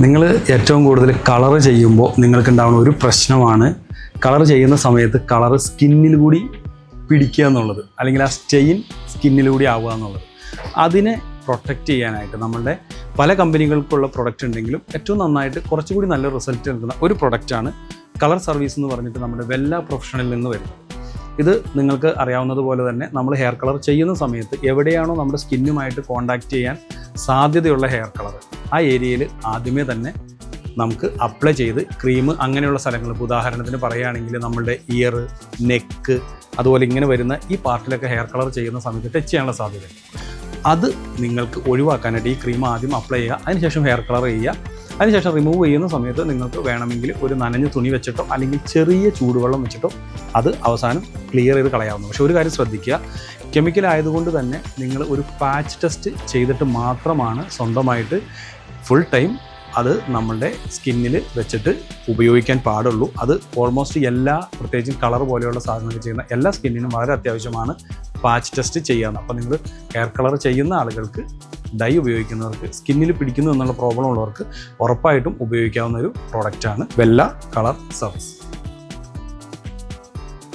നിങ്ങൾ ഏറ്റവും കൂടുതൽ കളർ ചെയ്യുമ്പോൾ നിങ്ങൾക്കുണ്ടാവുന്ന ഒരു പ്രശ്നമാണ് കളർ ചെയ്യുന്ന സമയത്ത് കളർ സ്കിന്നിൽ കൂടി പിടിക്കുക എന്നുള്ളത്, അല്ലെങ്കിൽ ആ സ്റ്റെയിൻ സ്കിന്നിലൂടെ ആവുക എന്നുള്ളത്. അതിനെ പ്രൊട്ടക്റ്റ് ചെയ്യാനായിട്ട് നമ്മളുടെ പല കമ്പനികൾക്കുള്ള പ്രൊഡക്റ്റ് ഉണ്ടെങ്കിലും ഏറ്റവും നന്നായിട്ട് കുറച്ചുകൂടി നല്ല റിസൾട്ട് നൽകുന്ന ഒരു പ്രൊഡക്റ്റാണ് കളർ സർവീസ് എന്ന് പറഞ്ഞിട്ട് നമ്മുടെ വെല്ല പ്രൊഫഷണലിൽ നിന്ന് വരുന്നത്. ഇത് നിങ്ങൾക്ക് അറിയാവുന്നതുപോലെ തന്നെ നമ്മൾ ഹെയർ കളർ ചെയ്യുന്ന സമയത്ത് എവിടെയാണോ നമ്മുടെ സ്കിന്നുമായിട്ട് കോണ്ടാക്ട് ചെയ്യാൻ സാധ്യതയുള്ള ഹെയർ കളർ ആ ഏരിയയിൽ ആദ്യമേ തന്നെ നമുക്ക് അപ്ലൈ ചെയ്ത് ക്രീം അങ്ങനെയുള്ള സ്ഥലങ്ങൾ, ഉദാഹരണത്തിന് പറയുകയാണെങ്കിൽ നമ്മളുടെ ഇയർ, നെക്ക്, അതുപോലെ ഇങ്ങനെ വരുന്ന ഈ പാർട്ടിലൊക്കെ ഹെയർ കളർ ചെയ്യുന്ന സമയത്ത് ടച്ച് ചെയ്യാനുള്ള സാധ്യത. അത് നിങ്ങൾക്ക് ഒഴിവാക്കാനായിട്ട് ഈ ക്രീം ആദ്യം അപ്ലൈ ചെയ്യുക, അതിനുശേഷം ഹെയർ കളർ ചെയ്യുക. അതിനുശേഷം റിമൂവ് ചെയ്യുന്ന സമയത്ത് നിങ്ങൾക്ക് വേണമെങ്കിൽ ഒരു നനഞ്ഞ തുണി വെച്ചിട്ടോ അല്ലെങ്കിൽ ചെറിയ ചൂടുവെള്ളം വെച്ചിട്ടോ അത് അവസാനം ക്ലിയർ ചെയ്ത് കളയാവുന്നു. പക്ഷേ ഒരു കാര്യം ശ്രദ്ധിക്കുക, കെമിക്കൽ ആയതുകൊണ്ട് തന്നെ നിങ്ങൾ ഒരു പാച്ച് ടെസ്റ്റ് ചെയ്തിട്ട് മാത്രമാണ് സ്വന്തമായിട്ട് ഫുൾ ടൈം അത് നമ്മളുടെ സ്കിന്നിൽ വെച്ചിട്ട് ഉപയോഗിക്കാൻ പാടുള്ളൂ. അത് ഓൾമോസ്റ്റ് എല്ലാ, പ്രത്യേകിച്ചും കളർ പോലെയുള്ള സാധനങ്ങൾ ചെയ്യുന്ന എല്ലാ സ്കിന്നിനും വളരെ അത്യാവശ്യമാണ് പാച്ച് ടെസ്റ്റ് ചെയ്യാമെന്ന്. അപ്പോൾ നിങ്ങൾ ഹെയർ കളർ ചെയ്യുന്ന ആളുകൾക്ക്, ഡൈ ഉപയോഗിക്കുന്നവർക്ക്, സ്കിന്നിൽ പിടിക്കുന്നു എന്നുള്ള പ്രോബ്ലം ഉള്ളവർക്ക് ഉറപ്പായിട്ടും ഉപയോഗിക്കാവുന്ന ഒരു പ്രോഡക്റ്റാണ് വെല്ല കളർ സർവീസ്.